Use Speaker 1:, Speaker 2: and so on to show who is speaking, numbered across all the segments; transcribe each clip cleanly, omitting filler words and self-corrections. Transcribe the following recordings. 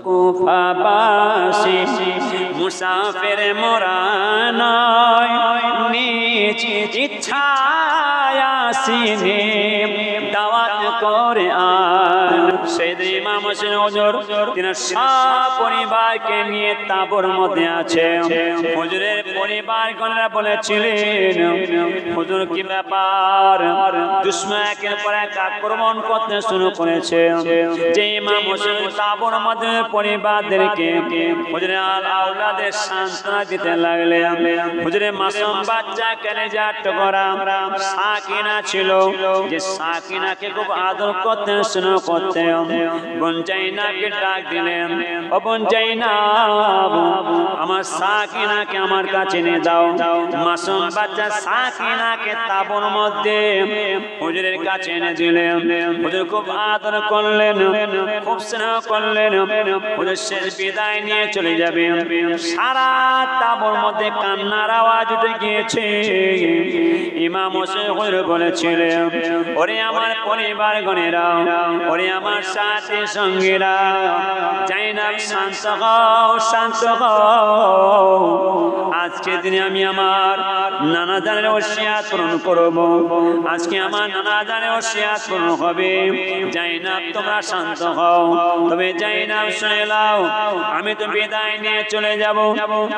Speaker 1: কুফাবাসী মুসাফির মোরা নয়, নিজ ইচ্ছায় আসিনি দাওয়াত করে আন। সেদিন ইমাম হোসেন হুজুর তিনি সব পরিবারকে নিয়ে তাঁবুর মধ্যে আছে। হুজুরের পরিবারগণরা বলেছিলেন, হুজুর কি ব্যাপার? দুশমন একের পর এক আক্রমণ করতে শুরু করেছে। যে ইমাম হোসেন তাঁবুর মধ্যে পরিবারদেরকে হুজুরের আওলাদের সান্ত্বনা দিতে লাগলেন। হুজুরের মাসুম বাচ্চা কলেজা টুকরা সাকিনা ছিল, যে সাকিনাকে খুব আদর করতে শুরু করতে বোন জাইনাবকে ডাক দিলেন, ও বোন জাইনাব, আমার সাকিনাকে আমার কাছে নিয়ে দাও। মাসুম বাচ্চা সাকিনাকে তাঁবুর মধ্যে হুজুরের কাছে এনে দিলেন। হুজুর খুব আদর করলেন, খুব স্নেহ করলেন। হুজুর শেষ বিদায় নিয়ে চলে যাবেন। সারা তাঁবুর মধ্যে কান্নার আওয়াজ উঠে গিয়েছে। ইমাম হোসেন হুজুর বলেছিলেন, ওরে আমার পরিবারগণেরা, ওরে আমার সাথী সঙ্গীরা, জাইনাব শান্ত হও, শান্ত হও। আজকে দিনে আমি আমার নানা জানের ওসিয়াত পূরণ করব। আজকে আমার নানা জানের ওসিয়াত পূরণ হবে। জাইনাব তোমরা শান্ত হও। তবে জাইনাব শুনে নাও, আমি তো বিদায় নিয়ে চলে যাব,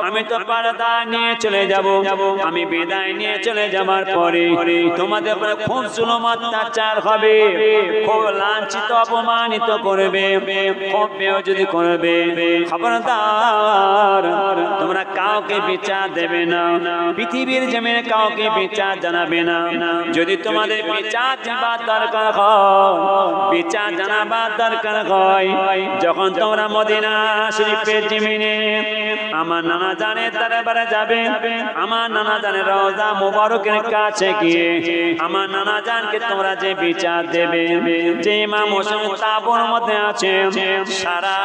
Speaker 1: আমি তো পর্দা নিয়ে চলে যাব। আমি বিদায় নিয়ে চলে যাবার পরে তোমাদের উপরে খুব জুলুম অত্যাচার হবে, খুব লাঞ্ছিত অপমানিত করবে, খুব বেইজ্জতি করবে। খবরদার তোমরা কাউকে বিচার দেবে না, পৃথিবীর জমিনে কাউকে বিচার জানাবে না। যদি তোমাদের বিচার জানাবার দরকার হয়, বিচার জানাবার দরকার হয়, যখন তোমরা মদিনা শরীফের জমিনে আমার নানা জানের দরবারে যাবে, আমার নানা জানের রওজা মুবারকের কাছে গিয়ে আমার নানা জানকে তোমরা যে বিচার দেবে, যে ইমাম হোসেন তাঁবুর মধ্যে আছে, সারা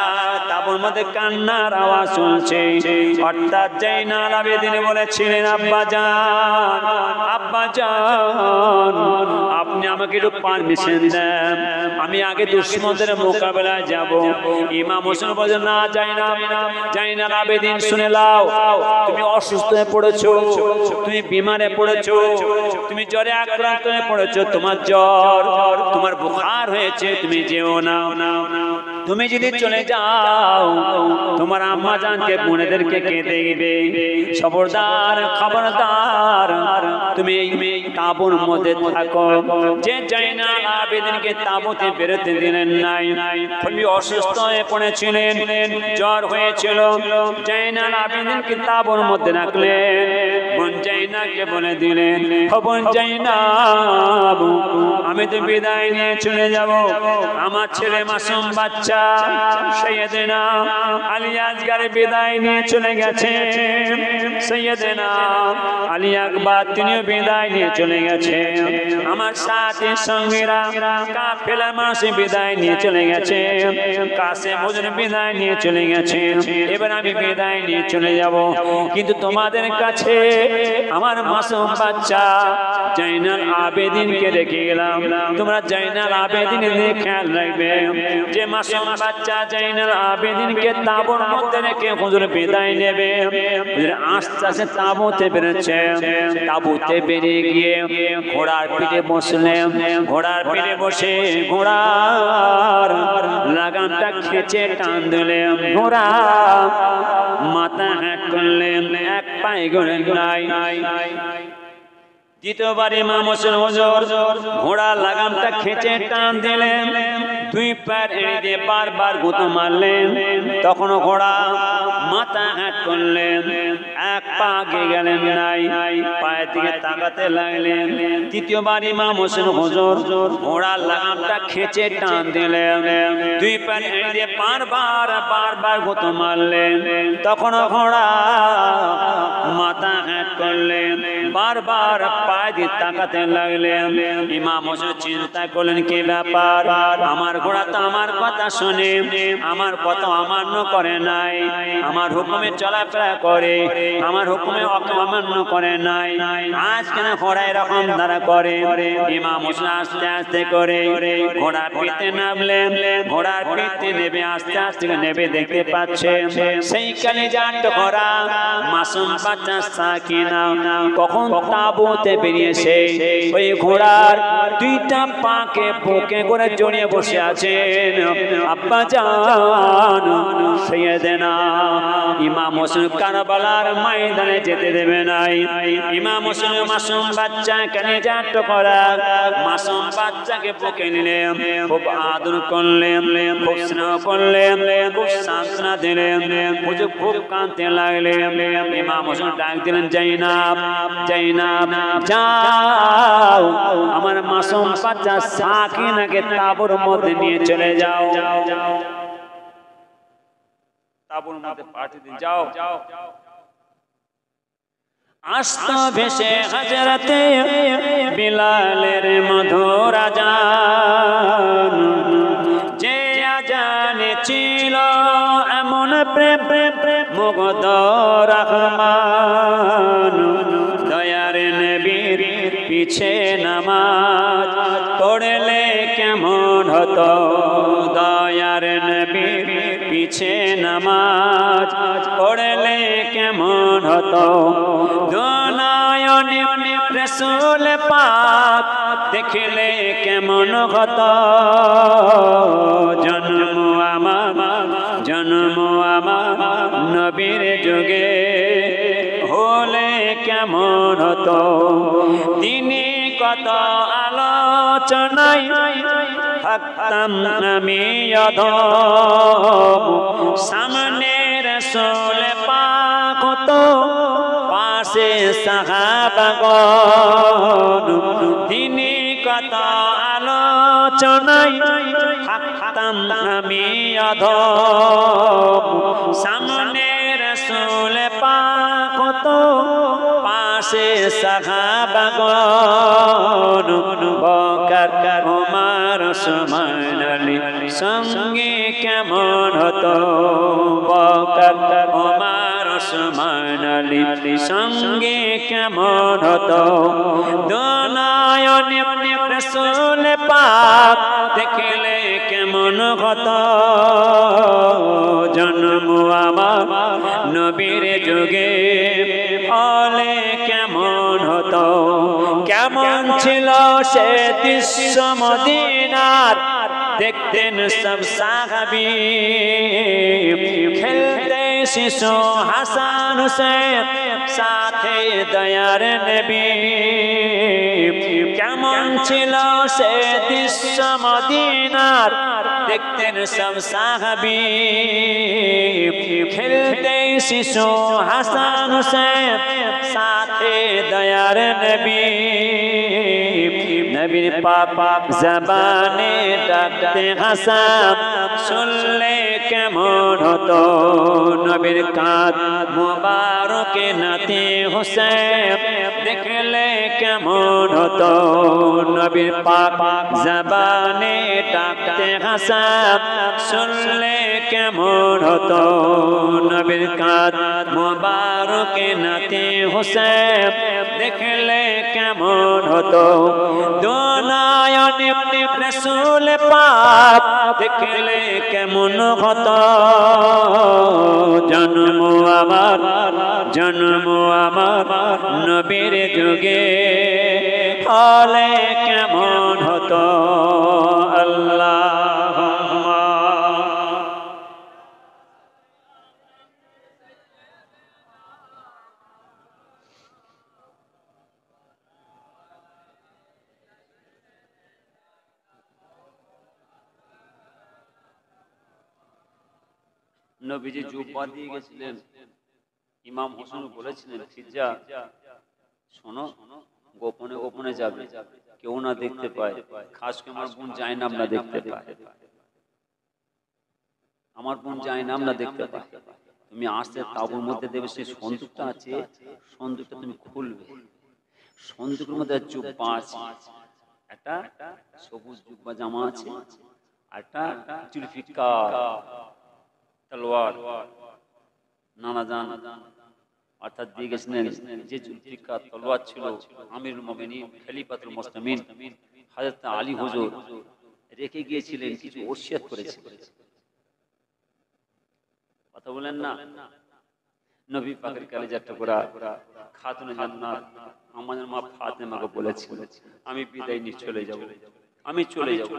Speaker 1: তাঁবুর মধ্যে কান্নার আওয়াজ শুনছে। অর্থাৎ জাইনাল আবেদিন বলেছিলেন, আব্বা জান, আব্বা জান, আপনি আমাকে একটু পারমিশন দেন, আমি আগে দুশমনদের মোকাবেলায় যাব। ইমাম হোসেন বলেন, না জাইনাল, জাইনাল আবেদিন শুনে নাও, তুমি অসুস্থ হয়ে পড়েছো, তুমি বিমারে পড়েছো, তুমি জ্বরে আক্রান্ত হয়ে পড়েছো, তোমার জ্বর, তোমার বুখার হয়েছে, তুমি যেও না। তুমি যদি চলে যাও তোমার আম্মা জানকে বোনেদেরকে কে দেখবে? খবরদার, খবরদার তুমি এই তাঁবুর মধ্যে থাকো। যে জাইনাল আবেদিনকে তাঁবুতে বেরোতে দিলেন নাই, খুবই অসুস্থ হয়ে পড়েছিলেন, জ্বর হয়েছিল। জাইনাল আবেদিনকে তাঁবুর মধ্যে রাখলেন। বোন জাইনাবকে বলে দিলেন, ও বোন জাইনাব, আমি তো বিদায় নিয়ে চলে যাব। আমার ছেলে মাসুম বাচ্চা সৈয়দনা আলী আসগর বিদায় নিয়ে চলে গেছে। সৈয়দনা আলী আকবর তিনিও বিদায় নিয়ে চলে গেছে। আমার সাথী সঙ্গীরা কাফেলার মানুষ বিদায় নিয়ে চলে গেছে। কাসেম হুজুর বিদায় নিয়ে চলে গেছে। এবার আমি বিদায় নিয়ে চলে যাব, কিন্তু তোমাদের কাছে আমার মাসুম বাচ্চা জাইনাল আবেদিনকে রেখে গেলাম। তোমরা জাইনাল আবেদিনের খেয়াল রাখবে। যে মাসুম বাচ্চা জাইনাল আবেদিনকে তাঁবুর মধ্যে রেখে হুজুর বিদায় নেবে। হুজুর আস্তে আস্তে তাঁবুতে বেরোচ্ছে। তাঁবুতে বেরিয়ে গিয়ে ঘোড়ার পিঠে বসলেন। ঘোড়ার পিঠে বসে ঘোড়ার লাগামটা খেঁচে টান দিলেন। ঘোড়া মাথা হ্যাঁ করলেন, এক পায়ে গড়ে নাই। দ্বিতীয়বার ইমাম হোসেন হুজুর ঘোড়ার লাগামটা খেঁচে টান দিলেন। দুই পায়ের এড়িয়ে দিয়ে বারবার গুঁতো মারলেন। তখনও ঘোড়া মাথা হ্যাট করলেন, এক পা আগে গেলেন নাই, পায়ের দিকে তাকাতে লাগলেন। তৃতীয়বার ইমাম হোসেন হুজুর ঘোড়ার লাগামটা খেঁচে টান দিলেন। দুই পায়ের এড়িয়ে দিয়ে বারবার গুঁতো মারলেন। তখনও ঘোড়া মাথা হ্যাট করলেন, বারবার পায়ে দিয়ে তাকাতে লাগলেন। ইমাম হোসেন চিন্তা করলেন কি ব্যাপার, আমার ঘোড়া তো আমার কথা শুনে, আমার কথা অমান্য করে নাই, আমার হুকুমে চলাফেরা করে, আমার হুকুমে অমান্য করে নাই, আজ কেন ঘোড়া এরকম দ্বারা করে? ইমাম হোসেন আস্তে আস্তে করে ঘোড়া পিঠে নামলেন। ঘোড়ার পিঠে নেবে আস্তে আস্তে নেবে, দেখতে পাচ্ছে সেই কালিজাত ঘোড়া মাসুম বাচ্চা সাকিনা কখন তাঁবুতে বেরিয়েছে। ওই ঘোড়ার দুইটা পাকে বুকে করে জড়িয়ে বসে আছেন আব্বা জান সাইয়েদেনা ইমাম হোসেন কারবালার ময়দানে যেতে দেবে নাই। ইমাম হোসেন মাসুম বাচ্চা কালিজাত ঘোড়া মাসুম বাচ্চাকে বুকে নিলেন, খুব আদর করলেন, খুব স্নেহ করলেন, খুব সান্ত্বনা দিলেন, খুব কাঁদতে লাগলেন। ইমাম হোসেন ডাক দিলেন, জাইনাব জাইনাব যাও, আমার মাসুম বাচ্চা সাকিনাকে তাঁবুর মধ্যে নিয়ে চলে যাও, তাঁবুর মধ্যে পাঠিয়ে দিন, যাও। আস্ত ভেসে হযরতে বিলালের মধুর আযান, যে আযানে ছিল এমন প্রেম মুগ্ধ রহমান। দয়ার নবীর পিছে নামাজ পড়লে কেমন হতো, দয়ার নবীর পিছে নামাজ পড়লে কেমন হতো। দুনয়নে রাসূল পাক দেখলে কেমন হতো। জন্ম আমার নবীর যুগে হলে কেমন হতো। তিনি কত আলোচনায় থাকতাম আমি অধম, সামনে রাসূল পাক হতো, পাশে সাহাবাগণ। তিনি কত আলোচনায় থাকতাম আমি অধম, সামনে রাসূল পাক হতো, পাশে সাহাবাগণ। বকর ওমর ওসমান আলী সঙ্গে কেমন হতো, বকর ওমর ওসমান আলী সঙ্গে কেমন হতো। দুনয়নে রাসূল পাক দেখলে কেমন হতো। জন্ম আমার নবীর যুগে হলে কেমন হতো। কেমন ছিল সে দৃশ্য মদিনার, দেখতেন সব সাহাবী, খেলতে শিশু হাসান হুসেন সাথে দয়ার নবী। কেমন ছিল সে দৃশ্য মদিনার, দেখতেন সব সাহাবী, খেলতে শিশু হাসান হুসেন সাথে দয়ার নবী। নবীর পাক জবানে ডাকতে হাসান, শুনলে কেমন হতো। নবীর কাঁধ মুবারকে নাতে হুসেন দেখলে কেমন হতো। নবীর পাক জবানে ডাকতে হাসান, শুনলে কেমন হতো। নবীর কাঁধ মুবারকে নাতে হুসেন দেখলে কেমন হতো। দুনয়নে রাসূল পাক দেখলে কেমন হতো। জন্ম আমার নবীর যুগে হলে কেমন হতো। আল্লাহুম্মা নবীজি জুব্বা দিয়ে গেছিলেন। ইমাম হোসেন বলেছিলেন, ফিরজা শোনো, গোপনে গোপনে যাবে, কেউ না দেখতে পায়, খাস করে আমার বোন জায়নাব না দেখতে পায়, আমার বোন জায়নাব না দেখতে পায়। তুমি আসতে তাঁবুর মধ্যে দেবে, সেই সন্দুকটা আছে, সন্দুকটা তুমি খুলবে, সন্দুকের মধ্যে জুব্বা আছে, একটা সবুজ জুব্বা জামা আছে, আর একটা জুলফিকার তলোয়ার নানা জান অর্থাৎ দিয়ে গেছিলেন। যে জুলফিকার তলোয়ার ছিল আমিরুল মুমিনিন খলিফাতুল মুসলিমিন হযরত আলী হুজুর রেখে গিয়েছিলেন, কিছু ওসিয়ত করেছিলেন। কথা বলেন না। নবী পাকের কলিজার টুকরা খাতুনে জান্নাত আমাদের মা ফাতেমাকে বলেছিল, আমি বিদায় নিয়ে চলে যাব, আমি চলে যাব,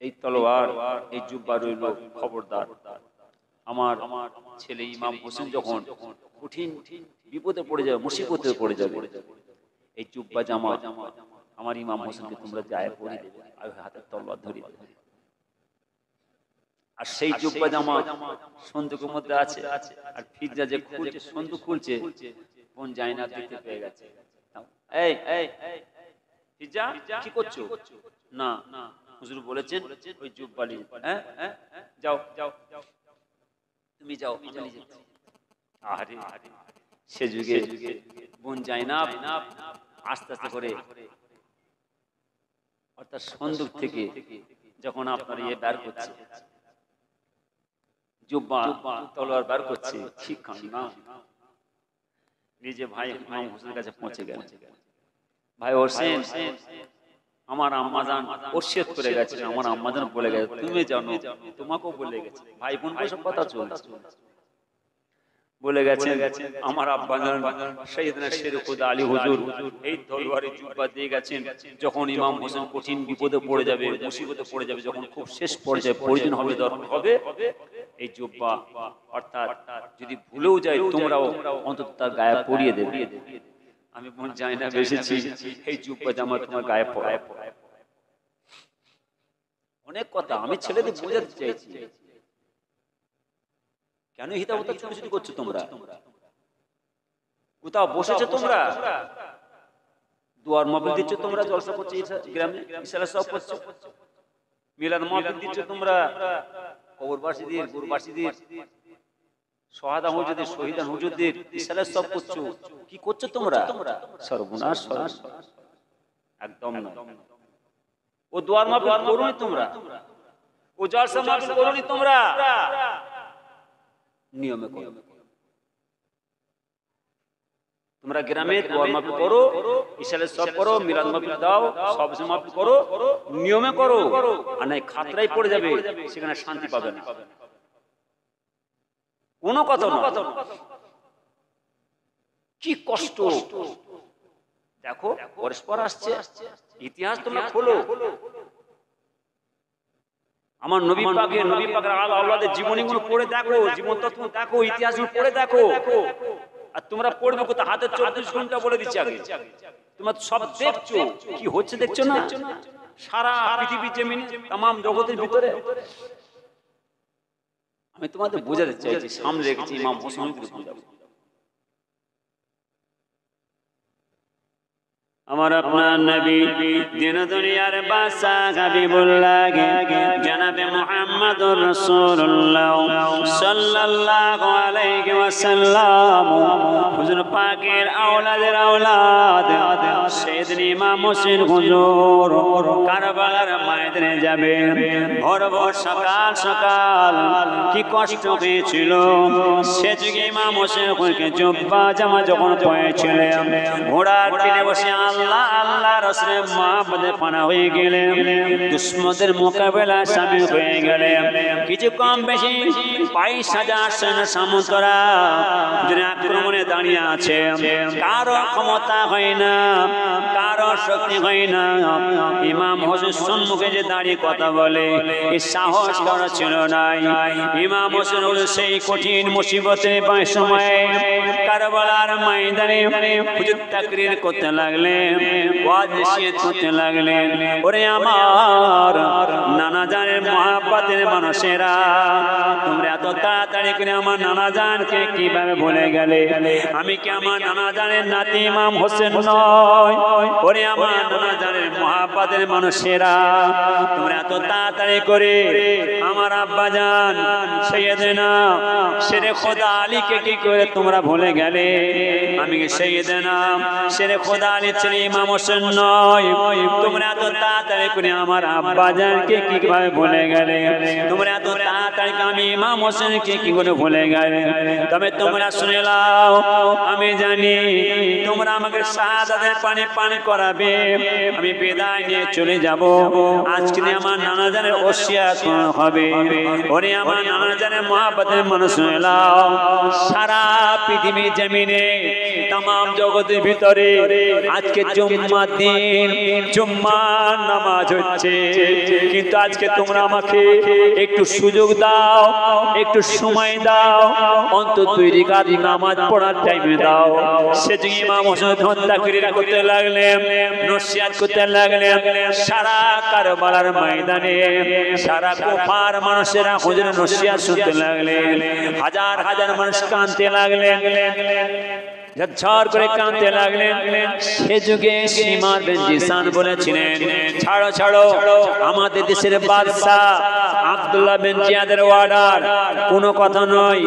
Speaker 1: এই তলোয়ার এই জুব্বা রইল, খবরদার আমার ছেলে ইমাম হোসেন যখন কঠিন বিপদে পড়ে যাবে, মুসিবতে পড়ে যাবে, এই জুব্বা জামা আমার ইমাম হোসেনকে তোমরা গায়ে পরিয়ে দেবে, আর হাতে তলোয়ার ধরিয়ে দেবে। আর সেই জুব্বা জামা সন্দুকের মধ্যে আছে। আর ফিরজা যে খুলছে, সন্দুক খুলছে, বোন জাইনাব দেখতে পেয়ে গেছে। এই ফিরজা কি করছো? না হুজুর বলেছেন ওই জুব্বা নিয়ে, হ্যাঁ যাও যাও তুমি যাও, আমি নিজে। আরে সে যুগে বোন জাইনাব আস্তে আস্তে করে অর্থাৎ সন্দুক থেকে যখন আপনার ইয়ে বের করছে, জুব্বা তলোয়ার বের করছে, ঠিক না নিজে ভাই ইমাম হোসেনের কাছে পৌঁছে গেল। ভাই হোসেন আমার আম্মাজান ওসিয়ত করে গেছে, আমার আম্মাজান বলে গেছে তুমি জানো, তোমাকেও বলে গেছে, ভাই বোন সব কথা চলছে, বলে গেছে আমার আব্বাজান সাইয়েদনা শের খুদা আলী হুজুর এই তলোয়ারে জুব্বা দিয়ে গেছেন, যখন ইমাম হোসেন কঠিন বিপদে পড়ে যাবে, মুসিবতে পড়ে যাবে, যখন খুব শেষ পর্যায়ে প্রয়োজন হবে, দরকার হবে, এই জুব্বা অর্থাৎ যদি ভুলেও যায় তোমরাও অন্তত তার গায়ে পরিয়ে দেবে। আমি বোন জাইনাব এসেছি, এই জুব্বা জামা তোমার গায়ে পরায়। অনেক কথা আমি ছেলেদের বোঝাতে চাইছি, কেন হিতাবতা ছুটি করছো তোমরা? কোথাও বসেছো তোমরা, দুয়ার মাহফিল দিচ্ছ তোমরা, জলসা করছো গ্রামে, ইশারা সব করছো, মিলাদ মাহফিল দিচ্ছ তোমরা, কবরবাসীদের গুরবাসীদের শহাদা হুজুরদের শহীদান হুজুরদের ইশারা সব করছো। কি করছো তোমরা? সর্বনাশ একদম না। ও দুয়ার মাহফিল করোনি তোমরা, ও জলসা মাহফিল করোনি তোমরা, নিয়মে করো। তোমরা গ্রামে দুয়ার মাহফিল করো, ইশারা সব করো, মিলাদ মাহফিল দাও, সব মাহফিল করো, নিয়মে করো, আর নাই খাতরাই পড়ে যাবে, সেখানে শান্তি পাবে না। কোনো কথা না। কি কষ্ট দেখো, পরস্পর আসছে ইতিহাস তোমরা খোলো। আমার নবী পাকের আওলাদের জীবনীগুলো পড়ে দেখো, জীবন তত্ত্ব দেখো, ইতিহাসগুলো পড়ে দেখো। আর তোমরা পড়বে কোথায়? হাতে 24 ঘন্টা বলে দিচ্ছি আগে, তোমরা সব দেখছো, কি হচ্ছে দেখছো না? সারা পৃথিবীর জমিনে তামাম জগতের ভিতরে আমি তোমাদের বোঝাতে চাইছি, সামনে রেখেছি ইমাম হোসেনকে বোঝাবো। আমার আপনার নবী দিন দুনিয়ার বাদশা হাবিবুল্লাহ জনাবে মুহাম্মদুর রাসূলুল্লাহ সাল্লাল্লাহু আলাইহি ওয়াসাল্লাম হুজুর পাকের আওলাদের আওলাদ সাইয়েদনা ইমাম হোসেন হুজুর কারবালার ময়দানে যাবে। ভোর ভোর সকাল সকাল কি কষ্ট হয়েছিল সে যুগে ইমাম হোসেন হুজুরকে জুব্বা জামা যখন পরেছিলেন, ঘোড়ার পিঠে বসে আল্লাহ আল্লাহ রাসূলের মহব্বতে পানা হয়ে গেলেন, দুশমনদের মোকাবেলা শামিল হয়ে গেলেন। কিছু কম বেশি 22,000 সেনা সামন্তরা যদি আক্রমণে দাঁড়িয়ে আছে, কারো ক্ষমতা হয় না, কারো শক্তি হয় না। ইমাম হোসেন সম্মুখে যে দাঁড়িয়ে কথা বলে এই সাহস কারো ছিল না। ইমাম হোসেন সেই কঠিন মুসিবতে সময়ে কারবালার ময়দানে হুজুর তাকরীর করতে লাগলেন, ওয়াজ নসিহত করতে লাগলেন। ওরে আমার নানা জানের মহব্বতের মানুষেরা, তোমরা এত এত তাড়াতাড়ি করে আমার নানা জানকে কিভাবে ভুলে গেলে? আমি কি আমার নানা জানের নাতি ইমাম হোসেন নয়? ওরে আমার নানা জানের মহাব্বতের মানুষেরা, তোমরা এত তাড়াতাড়ি করে আমার আব্বা জান সাইয়েদনা শেরে খোদা আলীকে কি করে তোমরা ভুলে গেলে? আমি কি সাইয়েদনা শেরে খোদা আলী ছেলে ইমাম হোসেন নয়? তোমরা এত তাড়াতাড়ি করে আমার আব্বা জানকে কিভাবে ভুলে গেলে? তোমরা এত তাড়াতাড়ি আমি ইমাম হোসেনকে কি করে ভুলে গেলে? তবে তোমরা শুনে নাও, আমি জানি তোমরা আমাকে শাহাদাতের পানি পান করাবে, আমি বিদায় নিয়ে চলে যাব। আজকে আমার নানা জানের ওসিয়ত হবে। ওরে আমার নানা জানের মহব্বতের মানুষ, শুনে নাও, সারা পৃথিবীর জমিনে তাম জগতের ভিতরে আজকে জুম্মার দিন জুম্মার নামাজ হচ্ছে, কিন্তু আজকে তোমরা আমাকে একটু সুযোগ দাও, একটু সময় দাও, অন্তত 2 রাকাত নামাজ পড়ার টাইমে দাও। সেদিন ইমাম হোসেন তাকরীর করতে লাগলেন, নসিহত করতে লাগলেন। সারা কারবালার ময়দানে সারা কুফার মানুষেরা হুজুরের নসিহত শুনতে লাগলেন। হাজার হাজার মানুষ কাঁদতে লাগলেন, ঝরঝর করে কাঁদতে লাগলেন। সে যুগে সীমার বিন জিসান বলেছিলেন, ছাড়ো ছাড়ো, আমাদের দেশের বাদশা আব্দুল্লাহ বিন জিয়াদের অর্ডার, কোনো কথা নয়,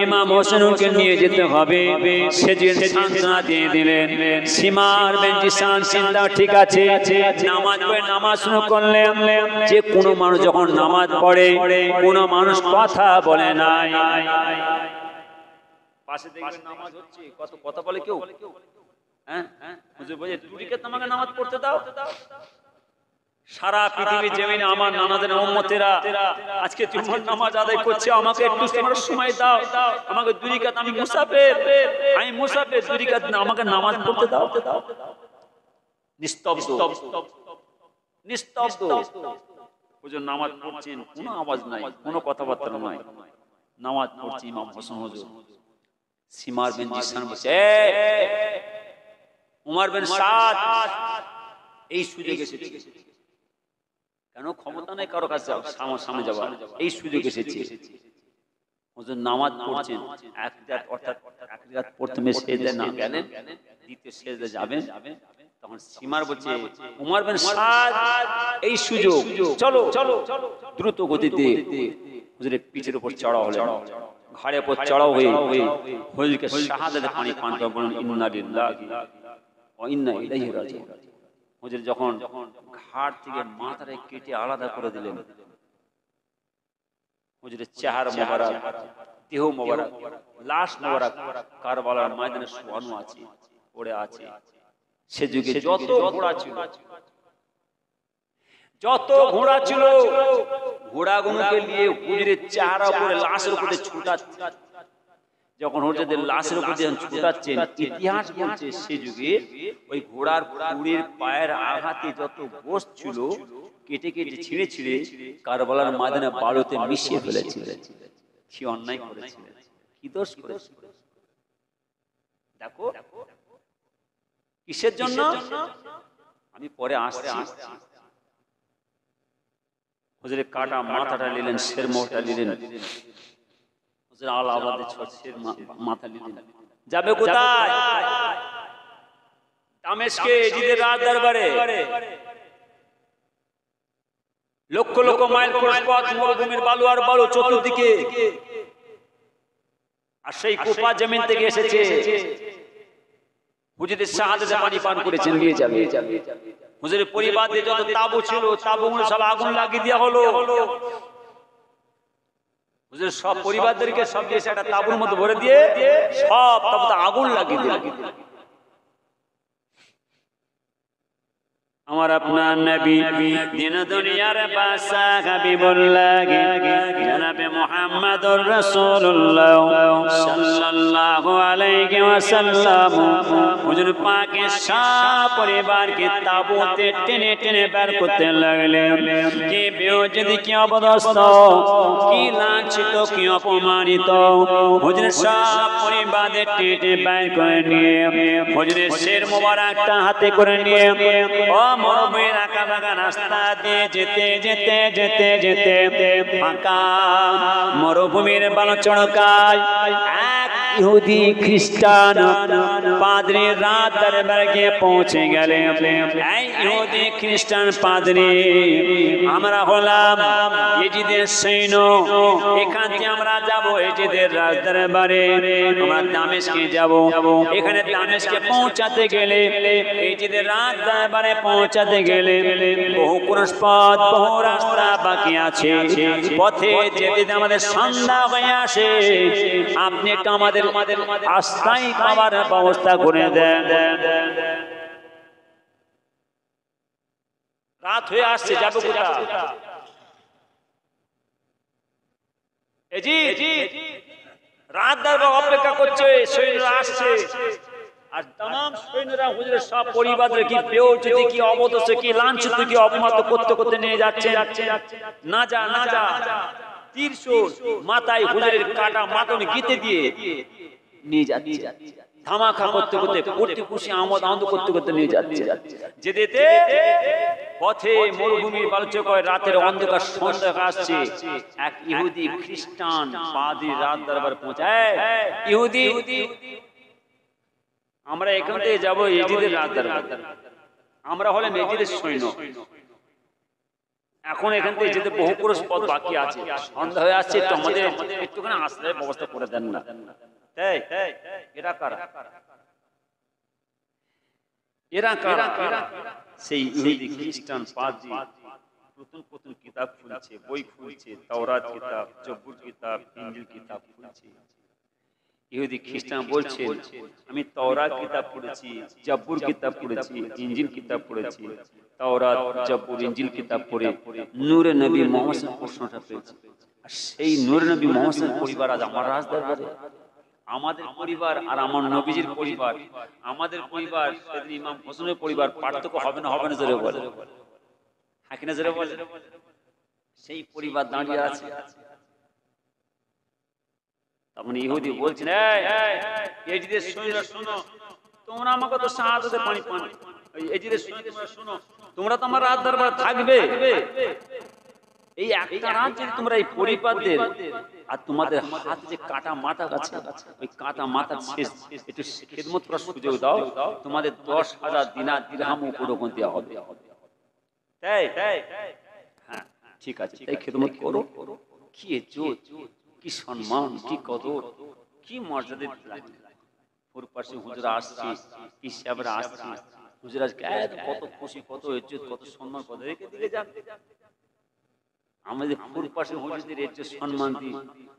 Speaker 1: ইমাম হোসেনকে নিয়ে যেতে হবে। সে যুগে সান্ত্বনা দিয়ে দিলেন। সীমার বিন জিসান চিন্তা, ঠিক আছে, নামাজ পড়ে নামাজ শুরু করলেন। যে কোনো মানুষ যখন নামাজ পড়ে কোনো মানুষ কথা বলে নাই। পাশে দেখবেন নামাজ হচ্ছে, কত কথা বলে কেউ? হ্যাঁ, হুজুর বলে টুরিকে তোমাকে নামাজ পড়তে দাও। সারা পৃথিবীর জমিনে আমার নানাদের উম্মতেরা আজকে জুমার নামাজ আদায় করছে, আমাকে একটু সময় দাও, আমাকে 2 রাকাত, আমি মুসাফির, 2 রাকাত আমাকে নামাজ পড়তে দাও। নিস্তব্ধ, নিস্তব্ধ। হুজুর নামাজ পড়ছেন, কোনো আওয়াজ নাই, কোনো কথাবার্তা নাই, নামাজ পড়ছে ইমাম হোসেন হুজুর। সীমার বিন জিসান বলছে, উমর বিন সাদ এই সুযোগ এসেছে, কেন ক্ষমতা নেই কারো কাছে সামনে যাওয়ার, এই সুযোগ এসেছে। হুজুর নামাজ পড়ছেন, এক রাকাত, অর্থাৎ 1 রাকাত প্রথমে সেজদা না গেলেন, দ্বিতীয় সেজদা যাবেন। তখন সীমার বলছে, উমর বিন সাদ এই সুযোগ, চলো দ্রুত গতিতে হুজুরের পিঠের উপর চড়াও হলেন, ঘাড়ের উপর চড়াও হয়ে হুজুরকে শাহাদাতের পানি পান করে বলেন, ইন্না লিল্লাহি ওয়া ইন্না ইলাইহি রাজিউন। হুজুর যখন ঘাড় থেকে মাথাটা কেটে আলাদা করে দিলেন, হুজুরের চেহারা মোবারক, দেহ মোবারক, লাশ মোবারক কারবালার ময়দানে শোয়ানো আছে, পড়ে আছে। সে যুগে যত ঘোড়া ছিল, ঘোড়াগুলোকে নিয়ে হুজুরের চেহারা উপরে, লাশের উপরে ছুটাচ্ছে। যখন হুজুরের লাশের উপরে ছুটাচ্ছেন, ইতিহাস বলছে সে যুগে ওই ঘোড়ার পুরীর পায়ের আঘাতে যত গোশ ছিল কেটে কেটে ছিঁড়ে ছিঁড়ে কারবালার ময়দানে বালুতে মিশিয়ে ফেলেছিলেন। কি অন্যায় করেছিলেন, কি দোষ করেছিলেন? দেখো কিসের জন্য, আমি পরে আসছি। হুজুরের কাটা মাথাটা নিলেন, শের মোহটা নিলেন, হুজুর আলাহাবাদে শের মাথা নিলেন। যাবে কোথায়? দামেস্কে, জিদের রাজ দরবারে। লক্ষ লক্ষ মাইল ক্রস পথ, মরুভূমির বালু আর বালু চতুর্দিকে। আর সেই কুফা জমিন থেকে এসেছে, হুজুরের শাহাদাতের পানি পান করেছেন, নিয়ে যাবে। হুজুরের পরিবারে যত তাবু ছিল, তাবুগুলো সব আগুন লাগিয়ে দেওয়া হলো। হুজুর সব পরিবারদেরকে সব দিয়ে একটা তাবুর মধ্যে ভরে দিয়ে সব তাবুতে আগুন লাগিয়ে দিল। আমার আপনার নবী দিন দুনিয়ার বাদশাহ হাবিবুল্লাহ জনাবে মুহাম্মদুর রাসূলুল্লাহ সাল্লাল্লাহু আলাইহি ওয়াসাল্লাম হুজুর পাকের সব পরিবারকে তাবুতে টেনে টেনে বের করতে লাগলেন। কি বেওজদি, কি অবদস্ত, কি লাঞ্ছিত, কি অপমানিত, হুজুরের সব পরিবারদের টেনে বের করে নিয়ে হুজুরের শের মোবারকটা হাতে করে নিয়ে মরুভূমির আঁকা বাঁকা রাস্তা দিয়ে যেতে যেতে যেতে যেতে ফাঁকা মরুভূমির বালু চড়কায় এক ইহুদি খ্রিস্টান পাদ্রী রাত দরবারে গিয়ে পৌঁছে গেলেন। এই ইহুদি খ্রিস্টান পাদ্রী, আমরা হলাম ইজিদের সৈন্য, এখান থেকে আমরা যাব ইজিদের রাজ দরবারে, আমরা দামেস্কে যাব। এখানে দামেস্কে পৌঁছাতে গেলে, ইজিদের রাজ দরবারে পৌঁছাতে গেলে বহু ক্রুশ পথ, বহু রাস্তা বাকি আছে। পথে যেতে আমাদের সন্ধ্যা হয়ে আসে। আপনি একটু আমাদের আস্থায় পাওয়ার ব্যবস্থা করে দেন। রাত হয়ে আসছে, যাবো কোথায়? রাত দরবার অপেক্ষা করছে, সৈন্যরা আসছে। আর तमाम সৈন্যরা হুজুরের সব পরিবারদের কি বেউজ্জতি, কি অবদস্থ, কি লাঞ্ছিত, কি অপমানিত করতে করতে নিয়ে যাচ্ছে। না যা না যা, তীরশূল মাথায় হুজুরের কাটা মাথনে গিতে দিয়ে নিয়ে যাচ্ছে। ধামাকা করতে করতে, কোটি খুশি আমোদ আনন্দ করতে করতে নিয়ে যাচ্ছে। যেতে পথে মরুভূমির বালুচকয় রাতের অন্ধকার সন্ধ্যা আসছে। এক ইহুদি খ্রিস্টান পাদ্রী রাত দরবার পৌঁছায়। ইহুদি, আমরা এখান থেকে যাবো ইজিদের রাত দরবার, আমরা হলেন ইজিদের সৈন্য। এখন এখান থেকে যেতে বহু ক্রুশ পথ বাকি আছে, সন্ধ্যা হয়ে আসছে, তো আমাদের একটুখানি আশ্রয়ের ব্যবস্থা করে দেন না। তাই এরা কারা? এরা কারা? সেই ইহুদি খ্রিস্টান পাদ্রী নতুন নতুন কিতাব খুলছে, বই খুলছে, তাওরাত কিতাব, জব্বুর কিতাব, ইনজিল কিতাব খুলছে। ইহুদি খ্রিস্টান বলছে, আমি তাওরাত কিতাব পড়েছি, জব্বুর কিতাব পড়েছি, ইনজিল কিতাব পড়েছি। তাওরাত, জব্বুর, ইনজিল কিতাব পড়ে নূরে নবী মুহাম্মদের প্রশ্নটা পেয়েছি। আর সেই নূরে নবী মুহাম্মদের পরিবার আজ আমার রাজ দরবারে। আমাদের পরিবার আর আমার নবীজির পরিবার, আমাদের পরিবার সেদিন ইমাম হোসেনের পরিবার, পার্থক্য হবে না? হবে না? জোরে বলে, হ্যাঁ কিনা জোরে বলে। সেই পরিবার দাঁড়িয়ে আছে। তখন ইহুদি বলছেন, এজিদের সৈন্যরা শোনো, তোমরা আমাকে তো শাহাদাতের পানি পান। এজিদের সৈন্যরা শোনো, তোমরা তো আমার রাত দরবার থাকবে। এই একটা রাত যদি তোমরা এই পরিবারদের, আর তোমাদের হাতে যে কাটা মাথা আছে, ওই কাটা মাথা শেষ একটু খিদমত করার সুযোগ দাও, তোমাদের 10,000 দিনার দিরহাম উপরোপণ দেওয়া হবে। তাই? হ্যাঁ ঠিক আছে, তাই খিদমত করো। কি ইজ্জত, কি সম্মান, কি কদর, কি মর্যাদা। পুরপাশে হুজুরা আসছে, পীর সাহেবরা আসছে, হুজুরা কত খুশি, কত ইজ্জত, কত সম্মান, কত রেখে দিকে যান। আমাদের পুরপাশে হুজুরদের ইজ্জত সম্মান দিই,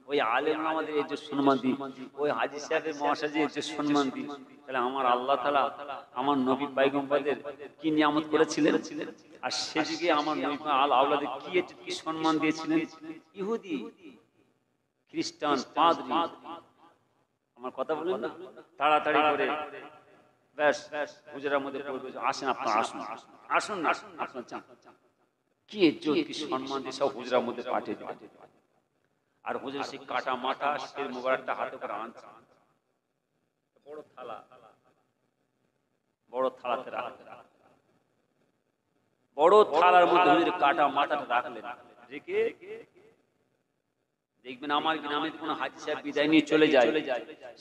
Speaker 1: ওই আলেম আমাদের ইজ্জত সম্মান দিই, ওই হাজী সাহেবের মহাসাজির ইজ্জত সম্মান দিই। তাহলে আমার আল্লাহ তাআলা আমার নবী পয়গম্বরদের কি নিয়ামত করেছিলেন, আর সেদিকে আমার নবী আল আওলাদের কি ইজ্জত, কি সম্মান দিয়েছিলেন। ইহুদি খ্রিস্টান পাদ্রী, আমার কথা বলুন না, তাড়াতাড়ি করে ব্যাস হুজুরের মধ্যে আসেন, আপনারা আসুন, আসুন না, আপনার চান। কি ইজ্জত, কি সম্মান দিয়ে সব হুজুরের মধ্যে পাঠিয়ে দিলেন। আর হুজুর সেই কাটা মাথা শের মুবারকটা হাতে করে আনছে, বড় থালা, বড় থালাতে রাখলেন, বড় থালার মধ্যে হুজুর কাটা মাথাটা রাখলেন। রেখে দেখবেন আমার গ্রামে কোনো হাজী সাহেব বিদায় নিয়ে চলে যায়,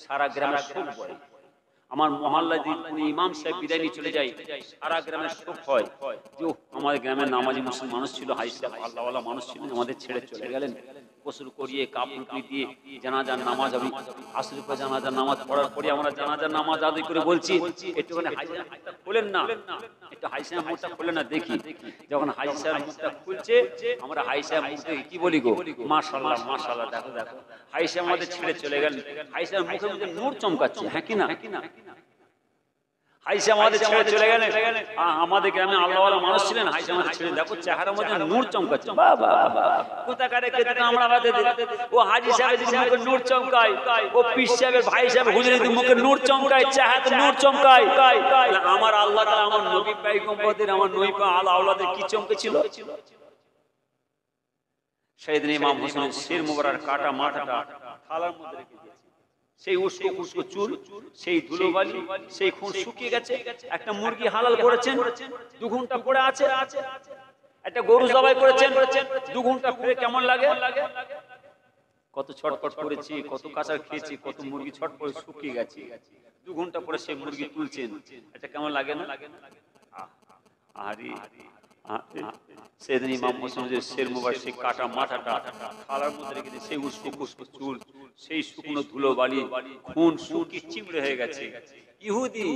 Speaker 1: সারা গ্রামের শোক হয়। আমার মহল্লায় যদি ইমাম সাহেব বিদায় নিয়ে চলে যায়, সারা গ্রামের শোক হয় যে আমাদের গ্রামের নামাজি মুসলিম মানুষ ছিল, হাজী সাহেব আল্লাহওয়ালা মানুষ ছিলেন, আমাদের ছেড়ে চলে গেলেন। গোসল করিয়ে কাপড় দিয়ে জানাজার নামাজ, আমি আসরের পর জানাজার নামাজ পড়ার পরে আমরা জানাজার নামাজ আদায় করে বলছি, একটুখানি হাজী সাহেব মুখটা খোলেন না, একটু হাজী সাহেব মুখটা খোলেন না দেখি। যখন হাজী সাহেব মুখটা খুলছে, আমরা হাজী সাহেব মুখ দেখে কি বলি গো, মাশাআল্লাহ মাশাআল্লাহ, দেখো দেখো। হাজী সাহেব আমাদের ছেড়ে চলে গেলেন, হাজী সাহেব মুখের মধ্যে নূর চমকাচ্ছে, হ্যাঁ কি না? হাজী সাহেব আমাদের ছেড়ে চলে গেলেন, আমাদের গ্রামে আল্লাহওয়ালা মানুষ ছিলেন, হাজী সাহেব আমাদের ছেড়ে, দেখো চেহারার মধ্যে নূর চমকাচ্ছে। বাবা কোথাকারে কেটে আমরা বাদে ও হাজী সাহেবের মুখে নূর চমকায়, ও পীর সাহেবের ভাই সাহেব হুজুরের মুখে নূর চমকায়, চেহারাতে নূর চমকায়। আমার আল্লাহ তাআলা আমার নবী পয়গম্বরদের, আমার নবী আল আওলাদের কি চমকেছিল। সেদিন ইমাম হোসেনের শির মুবারক কাটা মাথাটা থালার মধ্যে রেখে দিয়েছে। সেই উস্কো উস্কো চুল, সেই ধুলোবালি, সেই খুন শুকিয়ে গেছে। একটা মুরগি হালাল করেছেন, 2 ঘন্টা পড়ে আছে। একটা গরু জবাই করেছেন, 2 ঘন্টা পরে কেমন লাগে? কত ছটফট করেছি, কত কাঁচার খেয়েছি, কত মুরগি ছটফট শুকিয়ে গেছে, 2 ঘন্টা পরে সেই মুরগি তুলছেন, এটা কেমন লাগে না? আরে সেদিন ইমাম মুসলিমের শের মুবারক সেই কাটা মাথাটা থালার মধ্যে রেখে দিয়ে সেই উস্কো খুস্কো চুল, সেই শুকনো ধুলো বালি, খুন শুকিয়ে চিমড়ে হয়ে গেছে। ইহুদি,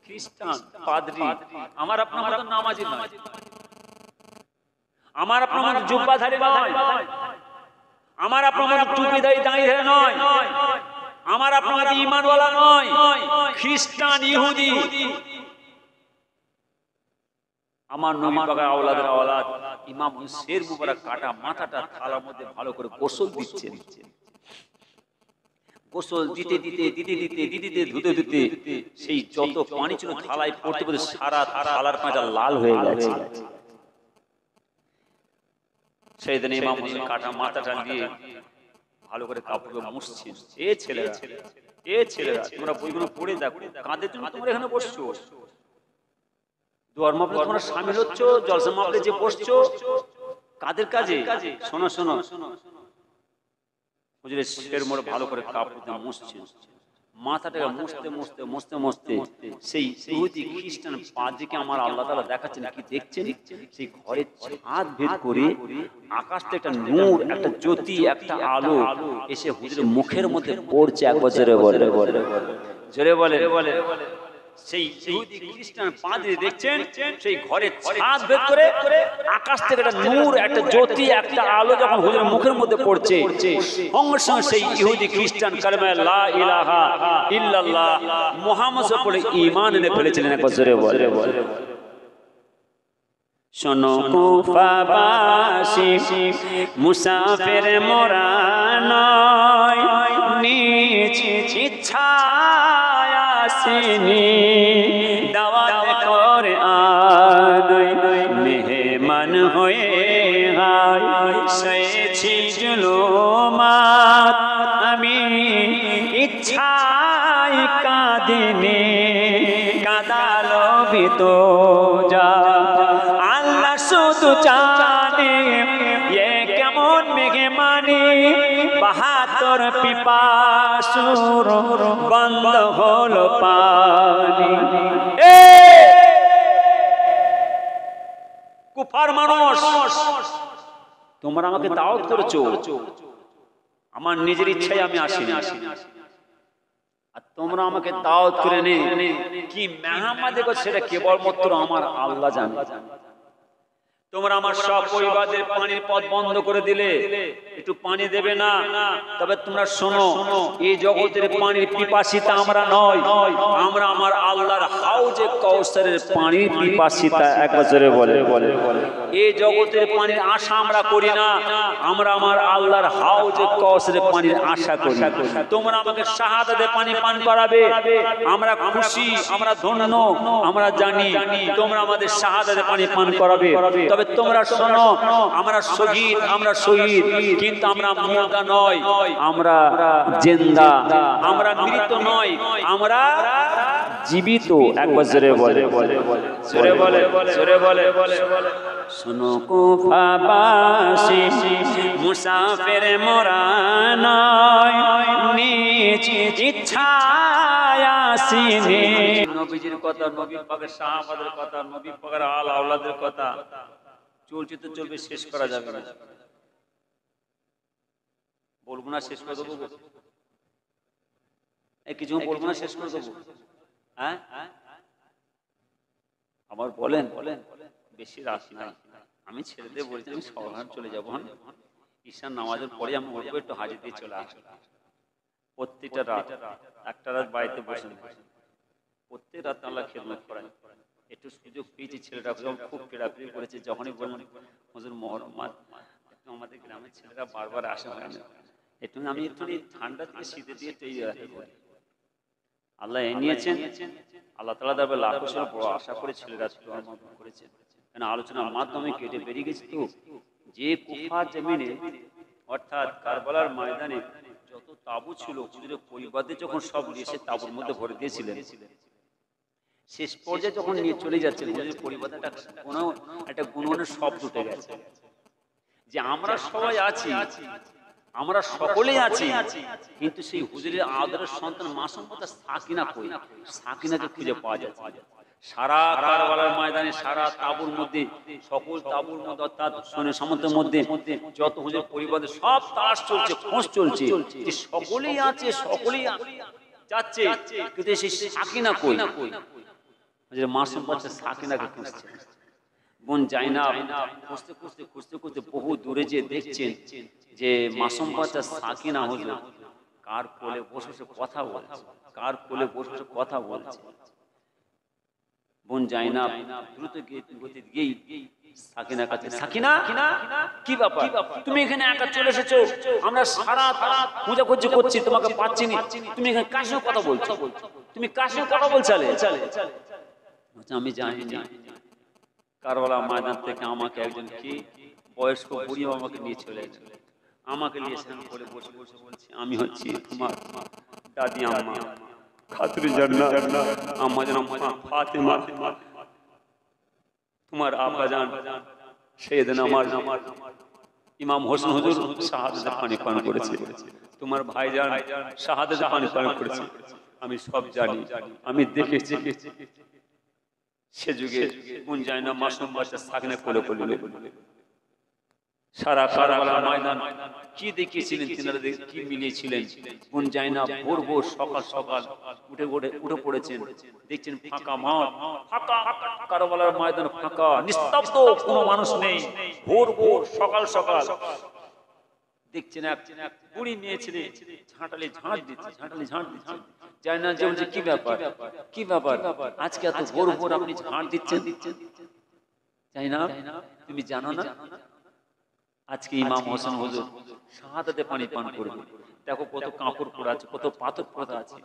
Speaker 1: খ্রিস্টান, পাদ্রী, আমার আপনার মতো নামাজি নয়, আমার আপনার মতো জুব্বাধারী নয়, আমার আপনার মতো টুপিধারী দাঁড়িয়ে নয়, আমার আপনার মতো ঈমানওয়ালা নয়। খ্রিস্টান, ইহুদি, আমার নবী পাকের আওলাদের আওলাদ ইমাম শের মুবারক কাটা মাথাটা থালার মধ্যে ভালো করে গোসল দিচ্ছেন। গোসল দিতে দিতে দিতে দিতে দিতে ধুতে ধুতে সেই যত পানি ছিল থালায় পড়তে পড়তে সারা থালার পাঁচা লাল হয়ে গেছে। সেই দিন ইমাম হোসেন কাটা মাথাটা দিয়ে ভালো করে কাপড় মুছছেন। এ ছেলেরা তোমরা বইগুলো পড়ে দেখো, কাঁদের জন্য তোমরা এখানে বসছো, দুয়ার মাহফিলে তোমরা শামিল হচ্ছ, জলসা মাহফিলে যে বসছো, কাদের কাজে? শোনো শোনো, হুজুরের শের মোড় ভালো করে কাপড় দিয়ে মুছছেন, মাথাটাকে মুছতে মুছতে মুছতে মুছতে সেই ইহুদি খ্রিস্টান পাদ্রীকে আমার আল্লাহ তাআলা দেখাচ্ছেন, কি দেখছেন? সেই ঘরের ছাদ ভেদ করে আকাশ থেকে একটা নূর, একটা জ্যোতি, একটা আলো এসে হুজুরের মুখের মধ্যে পড়ছে। একবার জোরে বলে, জোরে বলে, সেই ইহুদি খ্রিস্টান পাদ্রী দেখছেন সেই ঘরের ছাদ ভেদ করে আকাশ থেকে একটা নূর, একটা জ্যোতি, একটা আলো যখন হুজুরের মুখের মধ্যে পড়ছে, সঙ্গে সঙ্গে সেই ইহুদি খ্রিস্টান কালেমা লা ইলাহা ইল্লাল্লাহ মুহাম্মদ পড়ে ঈমান এনে ফেলেছিলেন। একবার জোরে বলে, শোনো কুফাবাসী মুসাফির মোরা নয়, নিজ ইচ্ছায় আসিনি, দাওয়াত করে আনয়, মেহমান হয়ে হায় সয়েছি জুলুমাত, আমি ইচ্ছায় কাঁদিনি, কাঁদালো বিতো যা, আল্লাহ শুধু জানে এ কেমন মেঘমানি, ৭২ পিপাসুর বন্ধ হলো পানি। কুফার মানুষ, তোমরা আমাকে দাওয়াত করেছো, আমার নিজের ইচ্ছায় আমি আসিনি, আর তোমরা আমাকে দাওয়াত করে নে কি মেহমান দেখো, সেটা কেবলমাত্র আমার আল্লাহ জানে। তোমরা আমার সব পরিবারদের পানির পথ বন্ধ করে দিলে, একটু পানি দেবে না, তবে তোমরা শোনো, এই জগতের পানির পিপাসিতা আমরা নয়, আমরা আমার আল্লাহর হাউজে কাউসারের পানির পিপাসিতা। এক বছরে বলে, এই জগতের পানির আশা আমরা করি না, আমরা আমার আল্লাহর হাউজে কাউসারের পানির আশা করি। তোমরা আমাকে শাহাদাতে পানি পান করাবে, আমরা খুশি, আমরা ধন্য, আমরা জানি তোমরা আমাদের শাহাদাতে পানি পান করাবে। তবে তোমরা শোনো, আমরা শহীদ, কিন্তু আমরা মুর্দা নয়, আমরা জিন্দা, আমরা মৃত নয়, আমরা জীবিত। একবার জোরে বলে, জোরে বলে, শোনো কুফাবাসী মুসাফির মোরা নয়, নিজ ইচ্ছায় আসিনি। নবীজির কথা, নবী পাকের সাহাবাদের কথা, নবী পাকের আল আওলাদের কথা চলছে তো চলবে, শেষ করা যাবে না। বলবো না শেষ করে দেবো, কিছু বলবো না শেষ করে দেবো, হ্যাঁ আবার বলেন, বেশি রাত নাই, আমি ছেড়ে দিয়ে বলছি আমি সবার চলে যাবো। ঈশান নামাজের পরে আমি বলবো একটু হাজির দিয়ে চলে আসবো। প্রত্যেকটা রাত, একটা রাত বাড়িতে বসে প্রত্যেক রাত আল্লাহ খেদমত করেন। একটু সুযোগ পেয়েছি, ছেলেটা খুব পেড়াপিড়ি করেছে, যখনই বললাম হুজুর মহরম আমাদের গ্রামের ছেলেরা বারবার আসা হয় না, একটু আমি একটু ঠান্ডা থেকে শীতে দিয়ে তৈরি রাখতে পারি। আল্লাহ এ নিয়েছেন, আল্লাহ তাআলা দরবারে লাখো বড় আশা করে ছেলেরা করেছেন। কেন আলোচনার মাধ্যমে কেটে বেরিয়ে গেছে তো, যে কুফার জমিনে অর্থাৎ কারবালার ময়দানে যত তাবু ছিল, হুজুরের পরিবারদের যখন সব এসে তাবুর মধ্যে ভরে দিয়েছিলেন, শেষ পর্যায়ে যখন নিয়ে চলে যাচ্ছেন, হুজুরের পরিবারটা একটা গুণগানের শব্দ উঠে গেছে যে আমরা সবাই আছি, আমরা সকলেই আছি, কিন্তু সেই হুজুরের আদরের সন্তান মাসুম কথা সাকিনা কই? সাকিনাকে খুঁজে পাওয়া যাচ্ছে। সারা কারবালার ময়দানে, সারা তাবুর মধ্যে, সকল তাবুর মধ্যে অর্থাৎ সামন্তের মধ্যে যত হুজুর পরিবার সব তালাশ চলছে, খোঁজ চলছে, যে সকলেই আছে, সকলেই যাচ্ছে, কিন্তু সেই সাকিনা কই? মাসুম বাচ্চা সাকিনাকে খুঁজছে। বোন জাইনাব খুঁজতে খুঁজতে খুঁজতে খুঁজতে বহু দূরে যে দেখছেন যে মাসুম বাচ্চা সাকিনা হুজুর কার কোলে বসে বসে কথা বলছে, কার কোলে বসে বসে কথা বলছে। বোন জাইনাব দ্রুত গতি গিয়ে সাকিনার কাছে, সাকিনা কি ব্যাপার, তুমি এখানে একা চলে এসেছো? আমরা সারা রাত খোঁজাখুঁজি করছি, তোমাকে পাচ্ছি না, তুমি এখানে কার সঙ্গে কথা বলছো? তুমি কার সঙ্গে কথা বলছালে? আমি জানি না। কারবালা ময়দান থেকে আমাকে একজন কি বয়স্ক বুড়ি আমাকে নিয়ে চলে গেল, আমাকে নিয়ে সেখানে করে বসে বসে বলছি, আমি হচ্ছি তোমার দাদি আম্মা খাতুরে জান্নাত, আম্মা জান ফাতেমা, তোমার আব্বা জান সেদিন আমার ইমাম হোসেন হুজুর শাহাদাতের পানি পান করেছে, তোমার ভাইজান শাহাদাতের পানি পান করেছে, আমি সব জানি, আমি দেখেছি। সে যুগে বোন জাইনাব মাসুম বাচ্চা সাকিনা কোলে কোলে সারা কারবালার ময়দান কি দেখিয়েছিলেন, তিনারা কি মিলিয়েছিলেন। বোন জাইনাব ভোর ভোর সকাল সকাল উঠে পড়েছেন, দেখছেন ফাঁকা মাঠ, ফাঁকা কারবালার ময়দান, ফাঁকা নিস্তব্ধ, কোনো মানুষ নেই। ভোর ভোর সকাল সকাল দেখছেন এক বুড়ি মেয়ে ছেলে ঝাঁটালে ঝাঁট দিচ্ছে, ঝাঁটালে ঝাঁট দিচ্ছে। জাইনাব যে বলছে, কি ব্যাপার, কি ব্যাপার, আজকে এত ভোর ভোর আপনি ঝাঁট দিচ্ছেন? জাইনাব তুমি জানো না আজকে ইমাম হোসেন হুজুর শাহাদাতে পানি পান করবে? দেখো কত কাপড় পরা আছে, কত পাথর পরা আছে।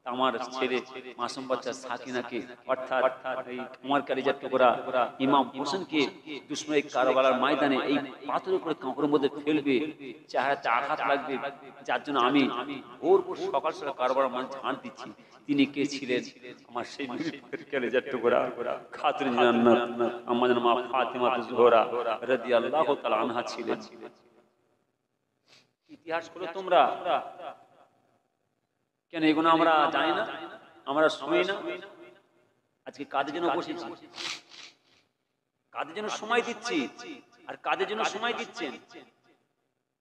Speaker 1: আমার ছেলে মাসুম বাচ্চা সাকিনাকে অর্থাৎ এই আমার কালিজার টুকরা ইমাম হোসেনকে দুশমনে কারবালার ময়দানে এই পাথরের উপরে কাপড়ের মধ্যে ফেলবে, চেহারাতে আঘাত লাগবে, যার জন্য আমি ভোর ভোর সকাল সকাল কারবালার ময়দানে ঝাঁট দিচ্ছি। তিনি কে ছিলেন? আমার সেই কালিজার টুকরা খাতুনে জান্নাত আমাদের মা ফাতেমা জোহরা রাদিয়াল্লাহু তাআলা আনহা ছিলেন। ইতিহাস করো তোমরা, কেন এগুলো আমরা জানি না, আমরা শুনি না? আজকে কাদের জন্য বসেছি, কাদের জন্য সময় দিচ্ছি, আর কাদের জন্য সময় দিচ্ছেন?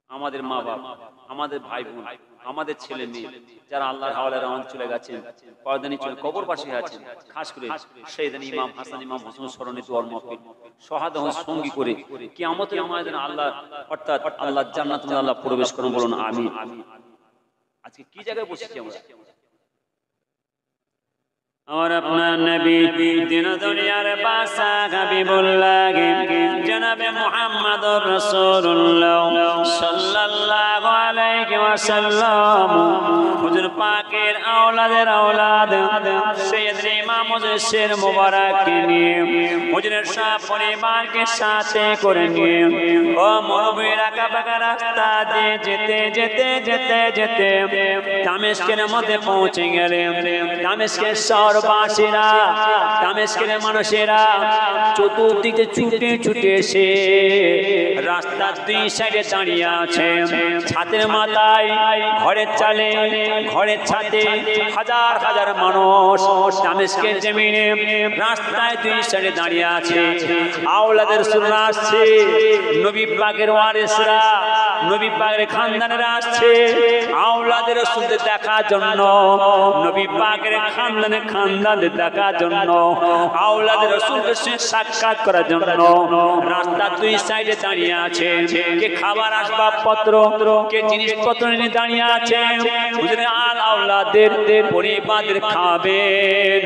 Speaker 1: আমাদের মা বাবা, আমাদের ভাই বোন, আমাদের ছেলে মেয়ে যারা আল্লাহর হাওলায় রওনা চলে গেছেন, পরদানি চলে কবরবাসী আছেন, খাস করে সেদিন ইমাম হাসান ইমাম হোসেন স্মরণে দোয়ার মাহফিল শাহাদাত সঙ্গী করে কিয়ামতের ময়দানে আল্লাহ অর্থাৎ আল্লাহ জান্নাতে আল্লাহ প্রবেশ করুন, বলুন আমিন। আজকে কি জায়গায় বসেছি আমরা? और अपना नबी दिन दुनियार बासा हबीबुल्लाह जनाब मुहम्मद रसूलुल्लाह सल्लल्लाहु अलैहि वसल्लम हुजूर पाकेर औलाদের औलाद सैयदना इमाम हुजूर शेर मुबारक के নিয়ে হুজুরের সব পরিবারকে সাথে করে নিয়ে ও মরুভূমির আঁকাবাঁকা রাস্তা দিয়ে যেতে যেতে যেতে যেতে দামেস্কের মধ্যে পৌঁছে গেলেন। দামেস্কের শহরবাসীরা, দামেস্কের মানুষেরা চতুর্দিকে ছুটে ছুটে এসে রাস্তার দুই সাইডে দাঁড়িয়ে আছে। ছাদের মাথায়, ঘরের চালে, ঘরের ছাদে হাজার হাজার মানুষ দামেস্কের জমিনে রাস্তায় দুই সাইডে দাঁড়িয়ে আছে। আওলাদের রাসূলরা আসছে, নবী পাকের ওয়ারিসরা, নবী পাকের খানদানেরা আসছে আওলাদের রাসূলদের দেখার জন্য, নবী পাকের খানদানের দেখার জন্য, আওলাদের রাসূলদের সাথে সাক্ষাৎ করার জন্য রাস্তার দুই সাইডে দাঁড়িয়ে আছে। কে খাবার আসবাবপত্র, কে জিনিসপত্র নিয়ে দাঁড়িয়ে আছে। হুজুরের আল আওলাদের পরিবারদের খাবেন,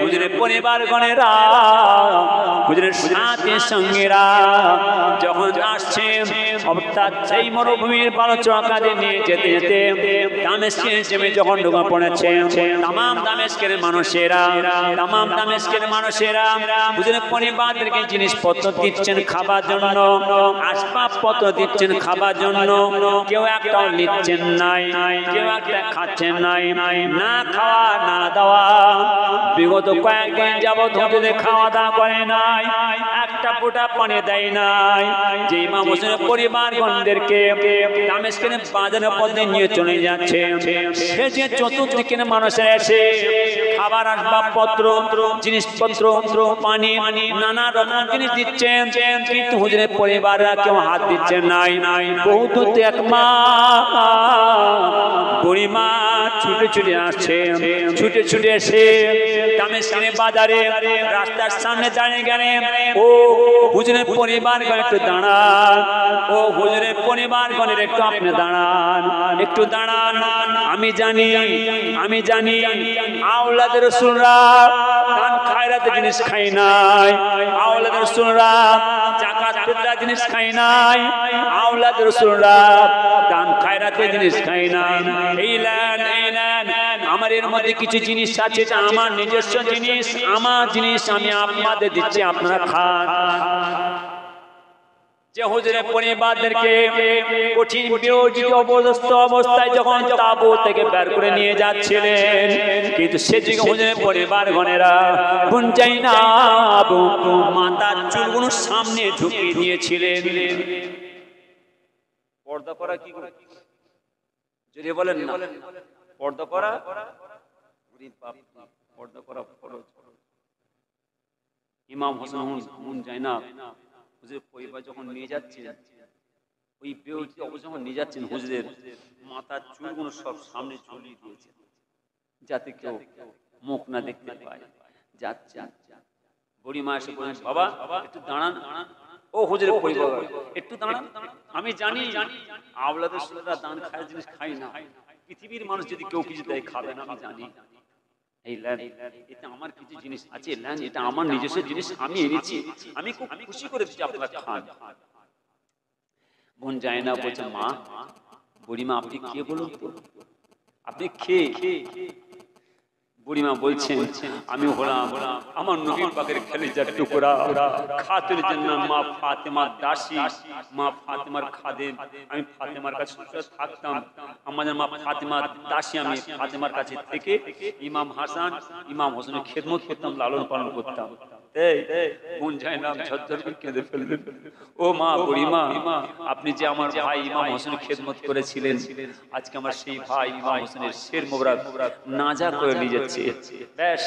Speaker 1: হুজুরের পরিবারগণেরা, হুজুরের সাথী সঙ্গীরা যখন আসছে অর্থাৎ সেই মরুভূমির বালুচকাদের নিয়ে যেতে যেতে দামেস্কের জমি যখন ঢুকে পড়েছে, তামাম দামেস্কের মানুষেরা, তামাম দামেস্কের মানুষেরা হুজুরের পরিবারদেরকে জিনিসপত্র দিচ্ছেন খাবার জন্য, আসবাবপত্র দিচ্ছেন খাবার জন্য। কেউ একটাও নিচ্ছেন নাই, কেউ একটা খাচ্ছেন নাই। না খাওয়া না দাওয়া, বিগত কয়েকদিন যাবৎ হুজুরে খাওয়া দাওয়া করে নাই, একটা একটা ফোঁটা পানি দেয় নাই। যে ইমাম হোসেনের পরিবারগণদেরকে দামেস্কের বাজারের পথে নিয়ে চলে যাচ্ছে, সে যে চতুর্দিকে মানুষের এসে খাবার আসবাবপত্র, জিনিসপত্র, পানি, নানা রকম জিনিস দিচ্ছেন, কিন্তু হুজুরের পরিবাররা কেউ হাত দিচ্ছেন নাই। বহুত এক মা, বুড়ি মা ছুটে ছুটে আসছে, ছুটে ছুটে এসে দামেস্কের বাজারে রাস্তার সামনে দাঁড়িয়ে গেলেন। ও হুজুরের পরিবারগণ একটু দাঁড়ান, ও হুজুরের পরিবারগণের একটু আপনি দাঁড়ান, একটু দাঁড়ান। আমি জানি আওলাদের রাসূলরা দান খায়রাতের জিনিস খাই নাই, আওলাদের রাসূলরা যাকাত ফিতরার জিনিস খাই নাই, আওলাদের রাসূলরা দান খায়রাতের জিনিস খাই নাই। এই নেন আমার এর মধ্যে কিছু জিনিস আছে, এটা আমার নিজস্ব জিনিস, আমার জিনিস আমি আপনাদের দিচ্ছি, আপনারা খান। যে হুজুরের পরিবারদেরকে কঠিন বিরোচিত অবস্থায় যখন তাবু থেকে বের করে নিয়ে যাচ্ছিলেন, কিন্তু সেদিকে হুজুরের পরিবারগণেরা বুনজাই না মাথার চুলগুলো সামনে ঝুঁকিয়ে দিয়েছিলেন। পর্দা করা কি যদি বলেন না, পর্দা করা পর্দা করা ফরজ। ইমাম হোসেন বুনজাই না হুজুরের পরিবার যখন নিয়ে যাচ্ছেন, ওই বেউতি অবস্থা যখন নিয়ে যাচ্ছেন, হুজুরের মাথার চুলগুলো সব সামনে ঝুলিয়ে দিয়েছেন যাতে কেউ মুখ না দেখতে পায়। যাচ্ছে বুড়ি মা এসে বলেন, বাবা একটু দাঁড়ান, ও হুজুরের পরিবার একটু দাঁড়ান। আমি জানি আওলাদের রাসূলরা দান খায় জিনিস খাই না, পৃথিবীর মানুষ যদি কেউ কিছু দেয় খাবে না, আমি জানি। এই লেন, এটা আমার কিছু জিনিস আছে, লেন এটা আমার নিজস্ব জিনিস, আমি এনেছি, আমি খুব খুশি করে দিচ্ছি, আপনারা খান। বোন যায় না, বলছে মা, বুড়িমা আপনি কে বলুন তো, আপনি খেয়ে? বুড়িমা বলছেন, আমি হলাম আমার নবীর পাকের কলিজার টুকরা, খাতুন জান্নাত মা ফাতেমার দাসী, মা ফাতেমার খাদেম। আমি ফাতেমার কাছে থাকতাম, আমাদের মা ফাতেমার দাসী, আমি ফাতেমার কাছে থেকে ইমাম হাসান ইমাম হোসেনের খেদমত করতাম, লালন পালন করতাম। বোন যায় না ঝরঝর করে কেঁদে ফেললেন। ও মা, বুড়িমা, আপনি যে আমার ভাই ইমাম হোসেনের খেদমত করেছিলেন, আজকে আমার সেই ভাই ইমাম হোসেনের শের মোবারক নাজা করে নিয়ে যাচ্ছে। বেশ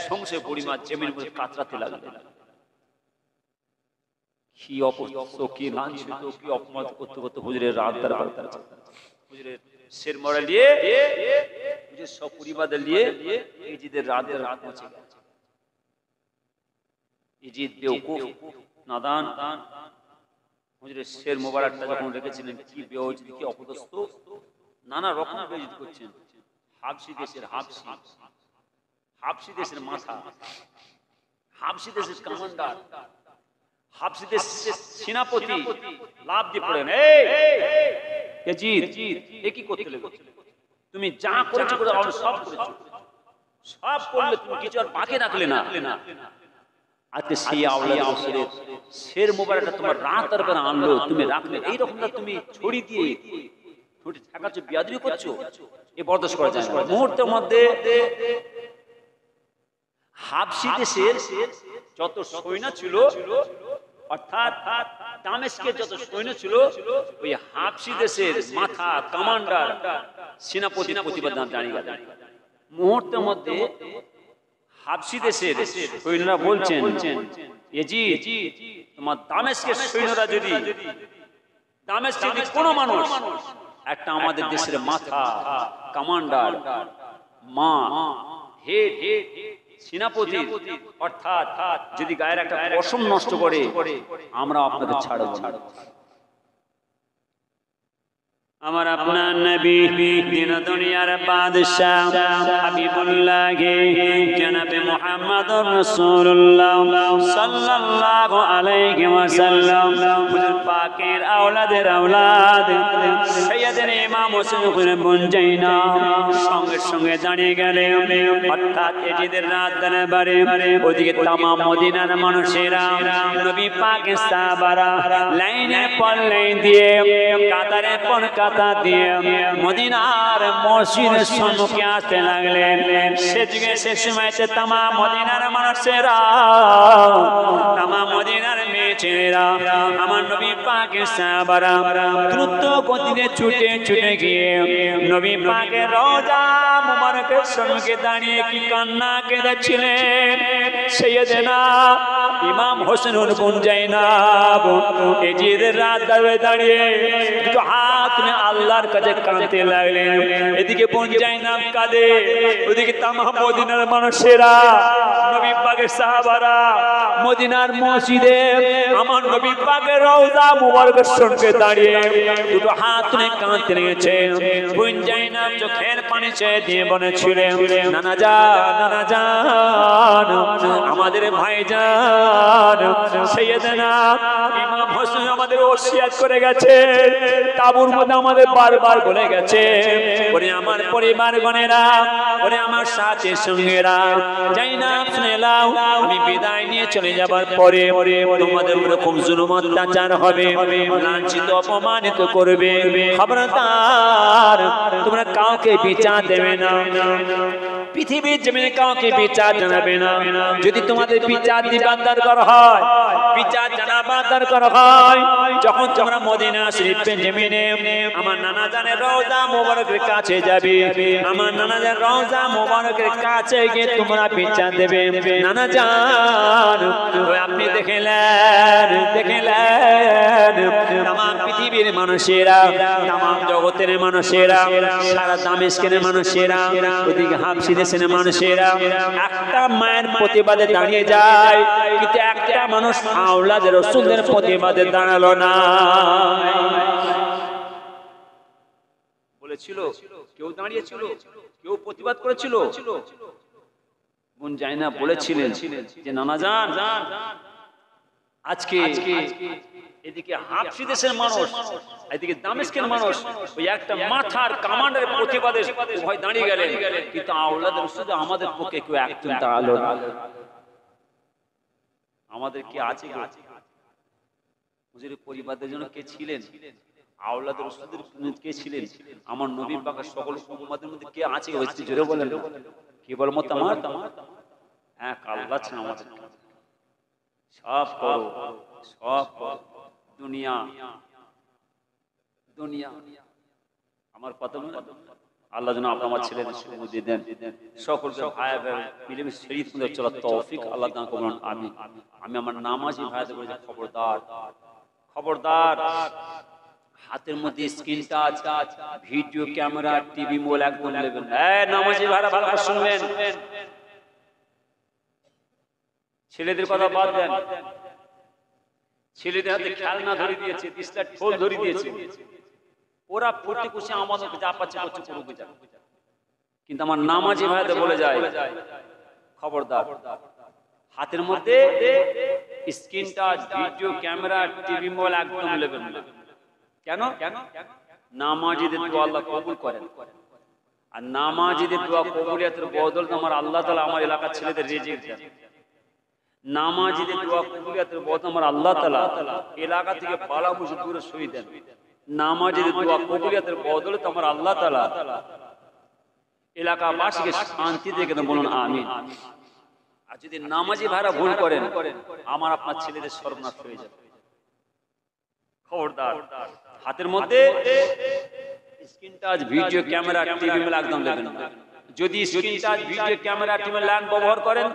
Speaker 1: সংসে বুড়িমা জমির মধ্যে কাতরাতে লাগলেন। কি অপদস্থ, কি লাঞ্ছিত, কি অপমান করতে করতে হুজুরের রাত দরবার হুজুরের শের মোড়া নিয়ে হুজুর সব পরিবার নিয়ে ইজিদের রাতের রাত পৌঁছে গেছে। ইজিদ বেওকুফ নাদান হুজুরের শের মোবারকটা যখন রেখেছিলেন, কি বেওজিদ, কি অপদস্থ, নানা রকম বেওজিদ করছেন। হাবশি দেশের হাবশি দেশের মাথা, হাবশি দেশের কমান্ডার, হাবশি দেশের সেনাপতি লাভ দিয়ে পড়েন, এ কি করতে লেগেছে? তুমি যা করেছো সব করেছো, সব করলে, তুমি কিছু আর বাকি রাখলে না। আজকে সেই আওলাদ রাসূলের শের মোবারকটা তোমার রাত দরবারে আনলো, তুমি রাখলে, এইরকমটা তুমি ছড়িয়ে দিয়ে ঠোঁটে ঠেকাচ্ছ, বিয়াদবি করছো, এ বরদাস্ত করা যায় না। মুহূর্তের মধ্যে হাবশি দেশের যত সৈন্য ছিল, অর্থাৎ দামেস্কের যত সৈন্য ছিল, ওই হাবশি দেশের মাথা, কমান্ডার, সেনাপতি প্রতিবাদ দাঁড়িয়ে গেল। মুহূর্তের মধ্যে হাবশি দেশের সৈন্যরা বলছেন, এজিদ, তোমার দামেস্কের সৈন্যরা যদি, দামেস্কে যদি কোনো মানুষ একটা আমাদের দেশের মাথা, কমান্ডার, মা, হেড, সেনাপতি, অর্থাৎ যদি গায়ের একটা পশম নষ্ট করে, আমরা আপনাদের ছাড়ব না। আমার আপনার নবী দিন দুনিয়ার বাদশাহ হাবিবুল্লাহ জনাবে মুহাম্মদুর রাসূলুল্লাহ সাল্লাল্লাহু আলাইহি ওয়াসাল্লাম, হুজুর পাকের আওলাদের আওলাদ সাইয়্যিদনা ইমাম হোসেন বুনজাই না সঙ্গে সঙ্গে দাঁড়িয়ে গেলেন। অর্থাৎ এজিদের রাত দরবারে ওদিকে तमाम মদিনার মানুষেরা, নবী পাকের সাহাবারা লাইনের পর লাইন দিয়ে, কাতারে পর কাতার মাথা দিয়ে মদিনার মসজিদের সম্মুখে আসতে লাগলেন। সে যুগে সে সময়তে তামাম মদিনার মানুষেরা, তামাম মদিনার মেয়ে ছেলেরা, আমার নবী পাকের সাহাবারা দ্রুত গতিতে ছুটে ছুটে গিয়ে নবী পাকের রওজা মুবারকের সম্মুখে দাঁড়িয়ে কি কান্না কেঁদেছিলেন। সাইয়েদেনা ইমাম হোসেনুল বুন জাইনাব এই যে রাত দাঁড়িয়ে দুটো হাত নিয়ে আল্লাহর কাছে কাঁদতে লাগলেন। এদিকে বুন জাইনাব কাঁদে, ওদিকে তামাম মদিনার মানুষেরা, নবী পাকের সাহাবারা মদিনার মসজিদে আমার নবী পাকের রওজা মুবারকের সম্মুখে দাঁড়িয়ে দুটো হাত নিয়ে কাঁদতে লেগেছে। বুন জাইনাব চোখের পানি ছেড়ে দিয়ে বলেছিলেন, নানা জান, নানা জান, আমাদের ভাইজান সাইয়েদেনা ইমাম হোসেন আমাদের ওসিয়ত করে গেছে, তাবুর মধ্যে আমাদের বারবার বলে গেছে, ওরে আমার পরিবারগণেরা, ওরে আমার সাথী সঙ্গীরা, জাইনাব শুনে নাও, আমি বিদায় নিয়ে চলে যাবার পরে তোমাদের উপরে খুব জুলুম অত্যাচার হবে, লাঞ্ছিত অপমানিত করবে। খবরদার তোমরা কাউকে বিচার দেবে না, পৃথিবীর জমিনে কাউকে বিচার জানাবে না। যদি তোমাদের বিচার দিবার দরকার হয়, বিচার জানাবার দরকার হয়, যখন তোমরা মদিনা শরীফের জমিনে আমার নানা জানের রওজা মুবারকের কাছে যাবে, আমার নানা জানের রওজা মুবারকের কাছে গিয়ে তোমরা বিচার দেবে। নানা জান আপনি দেখলেন তামাম পৃথিবীর মানুষেরা, তামাম জগতের মানুষেরা, সারা দামেস্কের মানুষেরা, ওদিকে হাবশী দেশের মানুষেরা একটা মায়ের প্রতিবাদে দাঁড়িয়ে যায়, কিন্তু একটা মানুষ আওলাদ রাসূলের প্রতিবাদে দাঁড়ালো না। বলেছিল কেউ দাঁড়িয়েছিল, কেউ প্রতিবাদ করেছিল। বোন জাইনাব বলেছিলেন যে নানা জান, আজকে এদিকে হাবশী দেশের মানুষ, এদিকে দামেস্কের মানুষ, ওই একটা মাথার কামান্ডারের প্রতিবাদে ভয় দাঁড়িয়ে গেলেন, কিন্তু আওলাদ রাসূল আমাদের পক্ষে কেউ একজন দাঁড়ালো না। আমাদের কি আছে? হুজুরের পরিবারের জন্য কে ছিলেন? আওলাদ রাসূলের কে ছিলেন? আমার নবী পাকের সকল উম্মতের মধ্যে কে আছে? জোরে বলেন, কি বল মত আমার এক আল্লাহ ছিলেন আমাদের। সব করো, সব দুনিয়া দুনিয়া আমার কথা আল্লাহ যেন আমার ছেলেদের সুবুদ্ধি দেন, সকলকে ভাই ভাই মিলেমিশে শরীয়ত মধ্যে চলার তৌফিক আল্লাহ দান করুন। আমি আমার নামাজি ভাইদের বলেছি, খবরদার খবরদার, হাতের মধ্যে screen touch, video camera, TV, mobile একদম নেবেন না। নামাজি ভাইরা ভালো করে শুনবেন, ছেলেদের কথা বাদ দেন। ছেলেদের হাতে খেলনা ধরে দিয়েছে, ডিসলাইট ফোন ধরে দিয়েছে, ওরা ফুর্তি খুশি আমাদেরকে যা পাচ্ছে করছে করুক, কিন্তু আমার নামাজি ভাইদের বলে যায়, খবরদার, হাতের মধ্যে screen touch, video camera, TV, mobile একদম নেবেন না। কেন? নামাজিদের দোয়া আল্লাহ কবুল করেন, আর নামাজিদের দোয়া কবুলিয়াতের বদলে আমার আল্লাহ তাআলা আমার এলাকার ছেলেদের রিজিক দেন। নামাজিদের দোয়া কবুলিয়াতের বদলে আমার আল্লাহ তাআলা এলাকা থেকে বালা মুশরিক দূরে সরিয়ে দেন। নামাজিদের দোয়া কবুলিয়াতের বদলে তো আমার আল্লাহ তাআলা এলাকাবাসীকে শান্তি দিয়ে কেন বলুন আমিন। আর যদি নামাজি ভাইরা ভুল করেন, আমার আপনার ছেলেদের সর্বনাশ হয়ে যাবে। খবরদার, হাতের মধ্যে screen touch, video camera, TV মেলা একদম দেবেন না। যদি screen touch, video camera, TV land ব্যবহার করেন,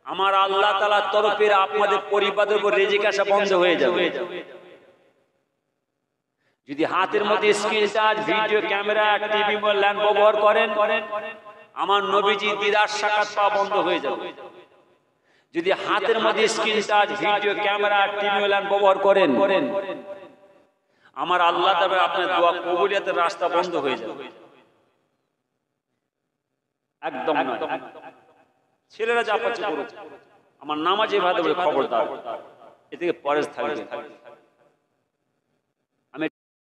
Speaker 1: আমার আল্লাহ তাআলার তরফে আপনাদের পরিবারের উপর রিজিক আসা বন্ধ হয়ে যাবে। যদি হাতের মধ্যে screen touch, video camera, TV land ব্যবহার করেন, আমার নবীজি দিদার সাক্ষাৎ পাওয়া বন্ধ হয়ে যাবে। যদি হাতের মধ্যে screen touch, video camera, TV land ব্যবহার করেন, আমার আল্লাহ তাআলা আপনার দোয়া কবুলিয়াতের রাস্তা বন্ধ হয়ে যাবে। একদম নয়। ছেলেরা যা পাচ্ছে করুক, আমার নামাজি ভাইদের বলে খবরদার, এ থেকে পরেশ থাকবে।